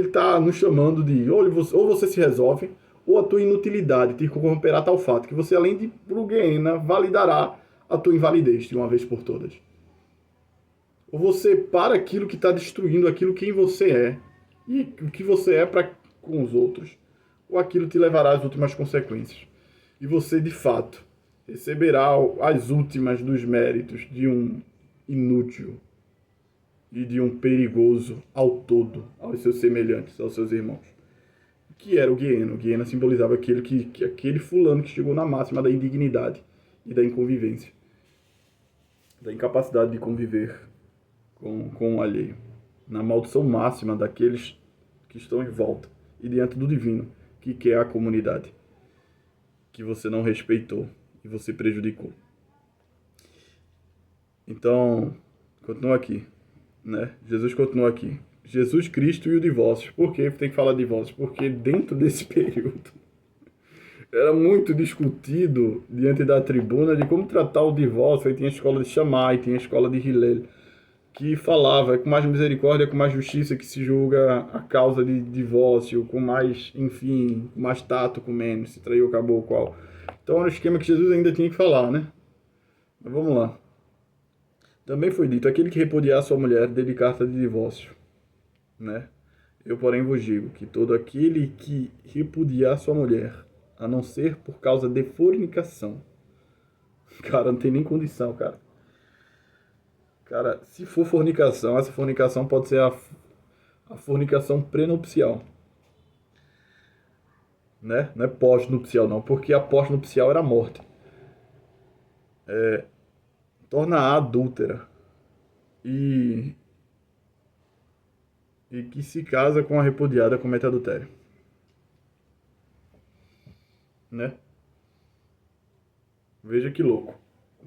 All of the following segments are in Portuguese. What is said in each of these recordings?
ele está nos chamando de ou você se resolve, ou a tua inutilidade te corromperá tal fato que você, além de pro Gehenna, validará a tua invalidez de uma vez por todas. Ou você para aquilo que está destruindo aquilo quem você é, e o que você é para com os outros, ou aquilo te levará às últimas consequências. E você, de fato, receberá as últimas dos méritos de um inútil e de um perigoso ao todo, aos seus semelhantes, aos seus irmãos. Que era o Gehenna. O Gehenna simbolizava aquele fulano que chegou na máxima da indignidade e da inconvivência, da incapacidade de conviver com o alheio, na maldição máxima daqueles que estão em volta e diante do divino, que quer a comunidade, que você não respeitou e você prejudicou. Então, continua aqui, né? Jesus continua aqui. Jesus Cristo e o divórcio. Por que tem que falar de divórcio? Porque dentro desse período era muito discutido diante da tribuna de como tratar o divórcio. Aí tinha a escola de Shammai, tinha a escola de Hillel, que falava, é com mais misericórdia, com mais justiça que se julga a causa de divórcio, com mais, enfim, com mais tato, com menos, se traiu, acabou, qual. Então era o esquema que Jesus ainda tinha que falar, né? Mas vamos lá. Também foi dito, aquele que repudiar sua mulher, dê-lhe carta de divórcio, né? Eu, porém, vos digo que todo aquele que repudiar sua mulher, a não ser por causa de fornicação, cara, não tem nem condição, cara. Cara, se for fornicação, essa fornicação pode ser a fornicação prenupcial, né? Não é pós-nupcial, não, porque a pós-nupcial era a morte. Torna-a adúltera e que se casa com a repudiada comete adultério, né? Veja que louco.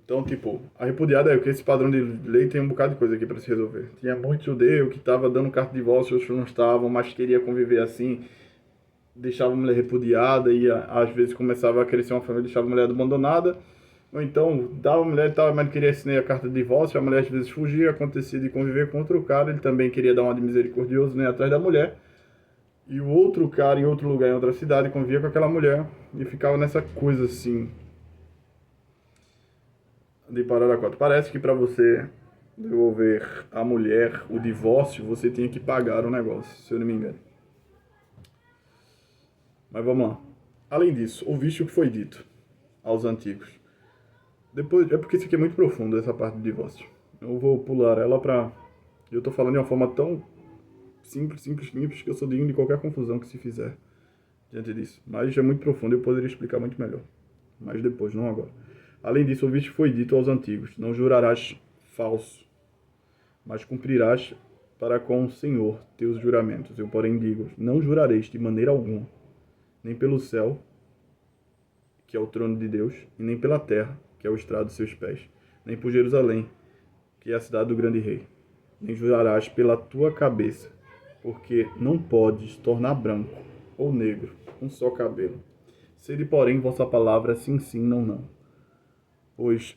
Então, tipo, a repudiada é que esse padrão de lei tem um bocado de coisa aqui para se resolver. Tinha muito judeu que estava dando carta de divórcio, outros não estavam, mas queria conviver assim, deixava a mulher repudiada e às vezes começava a crescer uma família, deixava a mulher abandonada, ou então dava a mulher e tal, mas não queria assinar a carta de divórcio, a mulher às vezes fugia, acontecia de conviver com outro cara, ele também queria dar uma de misericordioso, nem atrás da mulher, e o outro cara em outro lugar, em outra cidade, convivia com aquela mulher e ficava nessa coisa assim, de parada 4. Parece que para você devolver a mulher o divórcio, você tinha que pagar o negócio, se eu não me engano. Mas vamos lá. Além disso, ouviste o que foi dito aos antigos. Depois, é porque isso aqui é muito profundo, essa parte do divórcio. Eu vou pular ela pra... Eu tô falando de uma forma tão simples, que eu sou digno de qualquer confusão que se fizer diante disso. Mas é muito profundo, eu poderia explicar muito melhor. Mas depois, não agora. Além disso, ouviste o que foi dito aos antigos. Não jurarás falso, mas cumprirás para com o Senhor teus juramentos. Eu, porém, digo, não jurareis de maneira alguma, nem pelo céu, que é o trono de Deus, e nem pela terra, que é o estrado de seus pés, nem por Jerusalém, que é a cidade do grande rei. Nem jurarás pela tua cabeça, porque não podes tornar branco ou negro um só cabelo. Sede, porém, vossa palavra sim, sim, não, não. Pois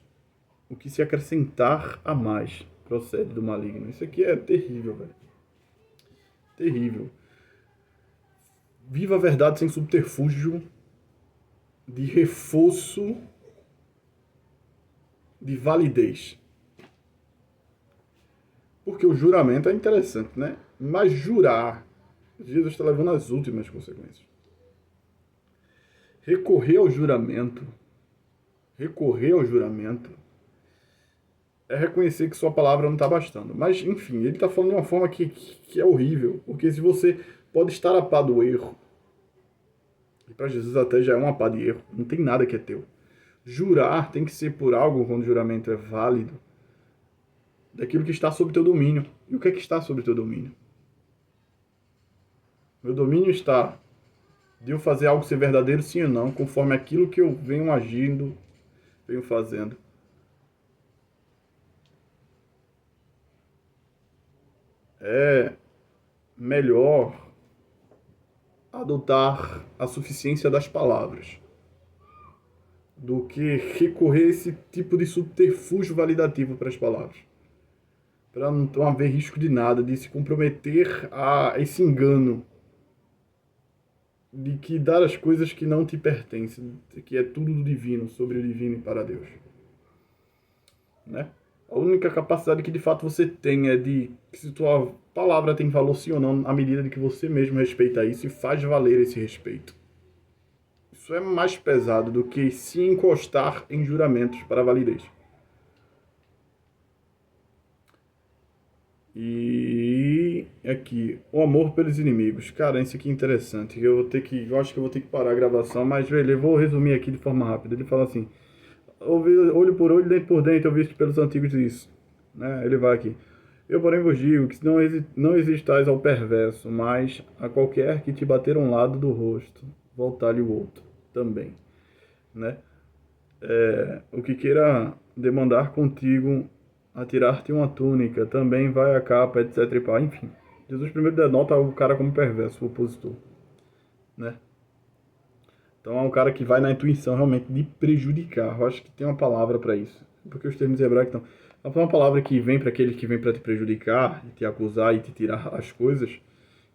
o que se acrescentar a mais procede do maligno. Isso aqui é terrível, velho. Terrível. Viva a verdade sem subterfúgio de reforço de validez. Porque o juramento é interessante, né? Mas jurar, Jesus está levando as últimas consequências. Recorrer ao juramento é reconhecer que sua palavra não está bastando. Mas, enfim, ele está falando de uma forma que é horrível. Porque se você pode estar a par do erro, e para Jesus até já é uma pá de erro, não tem nada que é teu. Jurar tem que ser por algo quando o juramento é válido, daquilo que está sob teu domínio. E o que é que está sob teu domínio? Meu domínio está de eu fazer algo ser verdadeiro, sim ou não, conforme aquilo que eu venho agindo, venho fazendo. É melhor adotar a suficiência das palavras do que recorrer a esse tipo de subterfúgio validativo para as palavras. Para não haver risco de nada, de se comprometer a esse engano de que dar as coisas que não te pertencem, que é tudo do divino, sobre o divino e para Deus, né? A única capacidade que de fato você tem é de que se tua palavra tem valor sim ou não, à medida de que você mesmo respeita isso e faz valer esse respeito. Isso é mais pesado do que se encostar em juramentos para validez. E aqui, o amor pelos inimigos. Cara, isso aqui é interessante. Eu acho que eu vou ter que parar a gravação, mas velho, eu vou resumir aqui de forma rápida. Ele fala assim: olho por olho, dente por dente, ouvisto pelos antigos isso. Né? Ele vai aqui. Eu, porém, vos digo que não existais ao perverso, mas a qualquer que te bater um lado do rosto, voltar-lhe o outro também. Né? O que queira demandar contigo a tirar-te uma túnica, também vai a capa, etc. E pá. Enfim, Jesus primeiro denota o cara como perverso, o opositor, né? Então é um cara que vai na intuição realmente de prejudicar. Eu acho que tem uma palavra para isso, porque os termos hebraicos estão. É uma palavra que vem para aquele que vem para te prejudicar, te acusar e te tirar as coisas.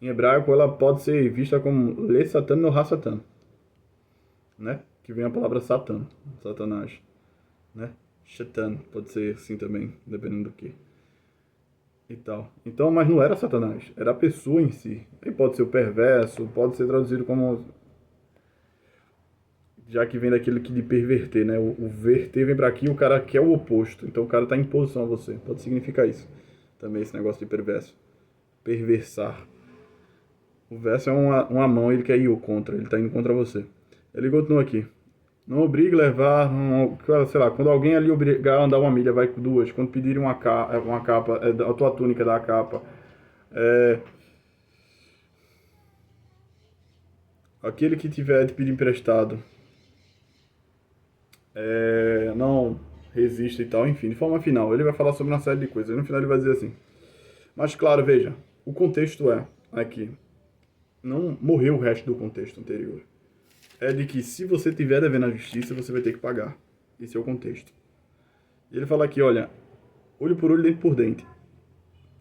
Em hebraico ela pode ser vista como le satan no ha satan, né? Que vem a palavra Satã, Satanás, né? Shaitan, pode ser assim também, dependendo do que. E tal. Então, mas não era Satanás, era a pessoa em si. E pode ser o perverso, pode ser traduzido como, já que vem daquilo que de perverter, né? O verter vem para aqui, o cara quer o oposto. Então o cara está em posição a você. Pode significar isso. Também esse negócio de perverso. Perversar. O verso é uma mão, ele quer ir contra, ele está indo contra você. Ele continua aqui. Não obrigue a levar, sei lá, quando alguém ali obrigar a andar uma milha, vai com duas. Quando pedirem uma capa, a tua túnica dá a capa. Aquele que tiver de pedir emprestado, não resista e tal, enfim, de forma final. Ele vai falar sobre uma série de coisas. No final ele vai dizer assim. Mas claro, veja, o contexto é aqui. Não morreu o resto do contexto anterior. É de que se você tiver devendo à justiça, você vai ter que pagar. Esse é o contexto. E ele fala aqui, olha, olho por olho, dente por dente.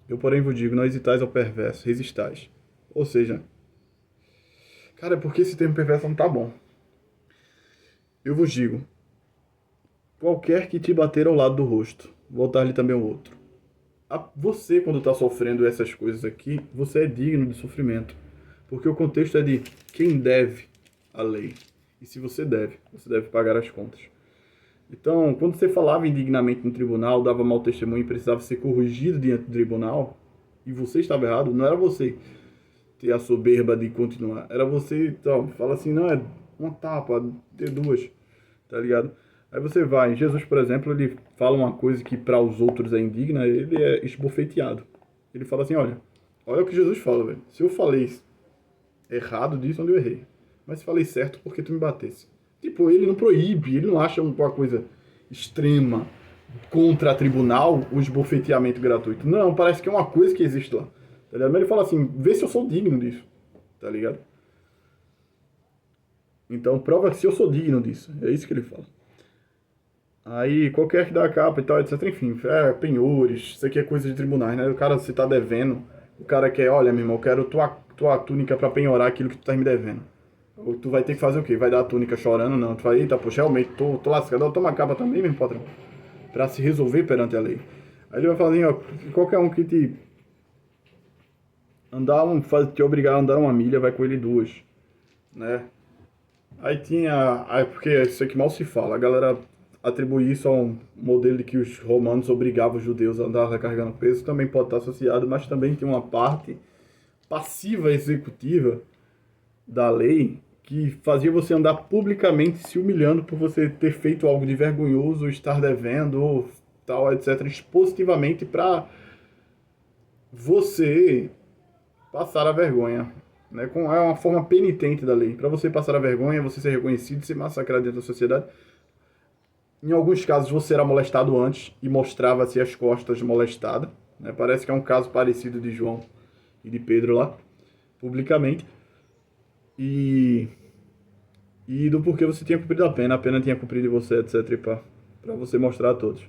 Eu, porém, vos digo, não hesitais ao perverso, resistais. Ou seja, cara, é porque esse termo perverso não tá bom. Eu vos digo, qualquer que te bater ao lado do rosto, voltar-lhe também o outro. Você, quando está sofrendo essas coisas aqui, você é digno de sofrimento. Porque o contexto é de quem deve a lei. E se você deve pagar as contas. Então, quando você falava indignamente no tribunal, dava mau testemunho e precisava ser corrigido diante do tribunal, e você estava errado, não era você ter a soberba de continuar. Era você, então, fala assim, não, é uma tapa, ter duas, tá ligado? Aí você vai, Jesus, por exemplo, ele fala uma coisa que para os outros é indigna, ele é esbofeteado. Ele fala assim, olha o que Jesus fala, velho. Se eu falei errado disso, onde eu errei. Mas se falei certo, porque tu me batesse. Tipo, ele não proíbe, ele não acha uma coisa extrema contra tribunal o esbofeteamento gratuito. Não, parece que é uma coisa que existe lá. Tá ligado? Mas ele fala assim, vê se eu sou digno disso. Tá ligado? Então, prova se eu sou digno disso. É isso que ele fala. Aí, qualquer que dá a capa e tal, etc. Enfim, penhores, isso aqui é coisa de tribunais, né? O cara, se tá devendo, o cara quer, olha, meu irmão, eu quero tua túnica pra penhorar aquilo que tu tá me devendo. Ou tu vai ter que fazer o quê? Vai dar a túnica chorando? Não. Tu vai, eita, poxa, realmente, tô lascado. Toma a capa também, meu patrão. Pra se resolver perante a lei. Aí ele vai falar assim, qualquer um que te te obrigar a andar uma milha, vai com ele duas, né? Aí porque isso aqui mal se fala, a galera atribui isso a um modelo de que os romanos obrigavam os judeus a andar recarregando peso, também pode estar associado, mas também tem uma parte passiva executiva da lei que fazia você andar publicamente se humilhando por você ter feito algo de vergonhoso, ou estar devendo, ou tal, etc, expositivamente para você passar a vergonha, né? É uma forma penitente da lei. Para você passar a vergonha, você ser reconhecido, ser massacrado dentro da sociedade. Em alguns casos você era molestado antes e mostrava-se as costas molestada, né? Parece que é um caso parecido de João e de Pedro lá, publicamente. E do porquê você tinha cumprido a pena tinha cumprido de você, etc. Pra você mostrar a todos.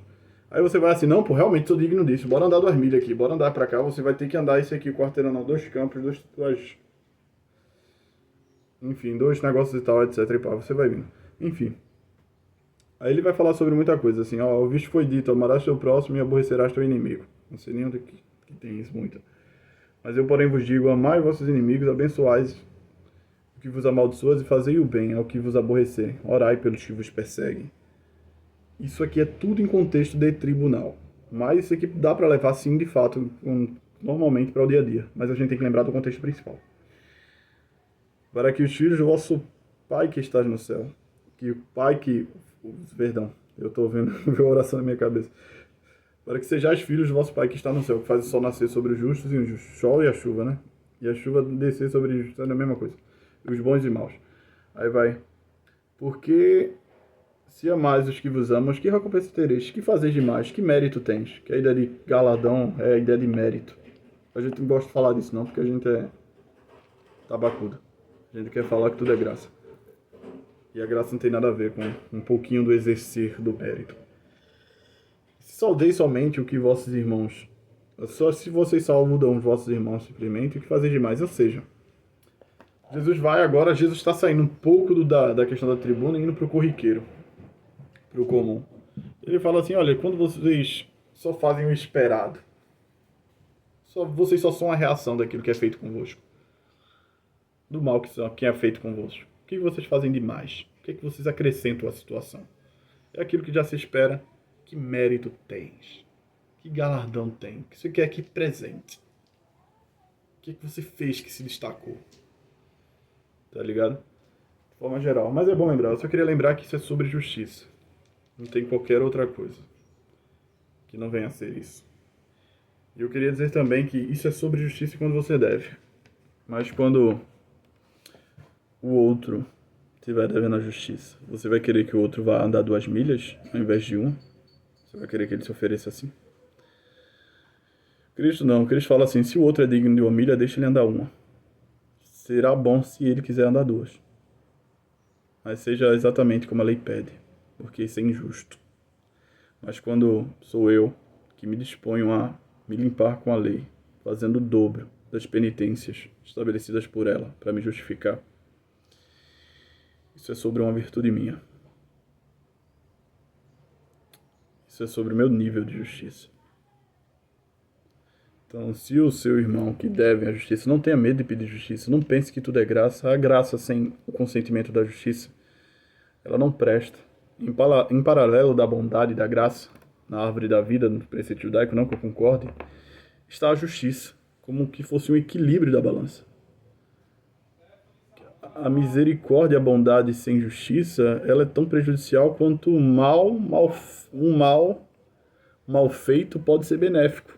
Aí você vai assim, não, pô, realmente sou digno disso, bora andar 2 milhas aqui, bora andar pra cá, você vai ter que andar esse aqui, o quarteirão não, 2 campos, 2 enfim, dois negócios e tal, etc e pá, você vai vindo. Enfim. Aí ele vai falar sobre muita coisa, assim, ó, o visto foi dito, amarás teu próximo e aborrecerás teu inimigo. Não sei nem onde que tem isso muito. Mas eu, porém, vos digo, amai vossos inimigos, abençoais o que vos amaldiçoas e fazei o bem ao que vos aborrecer. Orai pelos que vos perseguem. Isso aqui é tudo em contexto de tribunal. Mas isso aqui dá para levar, sim, de fato, normalmente para o dia a dia. Mas a gente tem que lembrar do contexto principal. Para que os filhos do vosso Pai que estás no céu, que o Pai que... Perdão, eu estou vendo a oração na minha cabeça. Para que sejais filhos do vosso Pai que está no céu, que faz o sol nascer sobre os justos e os injustos, o sol e a chuva, né? E a chuva descer sobre os justos, é a mesma coisa. Os bons e maus. Aí vai. Porque se amais os que vos amam, que recompensa tereis? Que fazeis demais? Que mérito tens? Que a ideia de galardão é a ideia de mérito. A gente não gosta de falar disso não, porque a gente é tabacuda. A gente quer falar que tudo é graça. E a graça não tem nada a ver com um pouquinho do exercer do mérito. Saudeis somente o que vossos irmãos... Só se vocês salvam os vossos irmãos simplesmente, o que fazer demais? Ou seja, Jesus vai agora, Jesus está saindo um pouco da questão da tribuna e indo para o corriqueiro, para o comum. Ele fala assim, olha, quando vocês só fazem o esperado, vocês só são a reação daquilo que é feito convosco, do mal que é feito convosco. O que vocês fazem demais? O que vocês acrescentam à situação? É aquilo que já se espera. Que mérito tens? Que galardão tem? O que você quer aqui presente? O que você fez que se destacou? Tá ligado? De forma geral. Mas é bom lembrar. Eu só queria lembrar que isso é sobre justiça. Não tem qualquer outra coisa que não venha a ser isso. E eu queria dizer também que isso é sobre justiça quando você deve. Mas quando o outro estiver devendo a justiça, você vai querer que o outro vá andar 2 milhas ao invés de 1? Você vai querer que ele se ofereça assim? Cristo não. Cristo fala assim, se o outro é digno de 1 milha, deixa ele andar 1. Será bom se ele quiser andar 2. Mas seja exatamente como a lei pede, porque isso é injusto. Mas quando sou eu que me disponho a me limpar com a lei, fazendo o dobro das penitências estabelecidas por ela para me justificar, isso é sobre uma virtude minha. Isso é sobre o meu nível de justiça. Então, se o seu irmão que deve a justiça não tenha medo de pedir justiça, não pense que tudo é graça, a graça sem o consentimento da justiça, ela não presta. Em paralelo da bondade e da graça, na árvore da vida, no preceito judaico, não que eu concorde, está a justiça, como que fosse um equilíbrio da balança. A misericórdia e a bondade sem justiça, ela é tão prejudicial quanto um mal feito pode ser benéfico.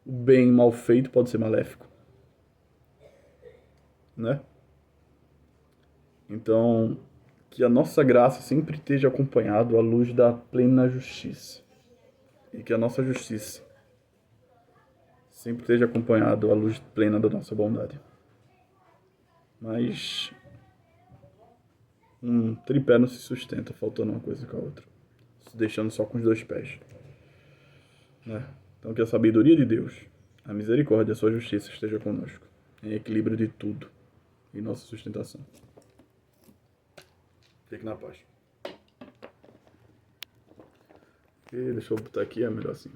O bem mal feito pode ser maléfico, né? Então, que a nossa graça sempre esteja acompanhado à luz da plena justiça. E que a nossa justiça sempre esteja acompanhado à luz plena da nossa bondade. Mas um tripé não se sustenta faltando uma coisa com a outra, se deixando só com os 2 pés, né? Então que a sabedoria de Deus, a misericórdia e a sua justiça esteja conosco, em equilíbrio de tudo, em nossa sustentação. Fique na paz. E deixa eu botar aqui, é melhor assim.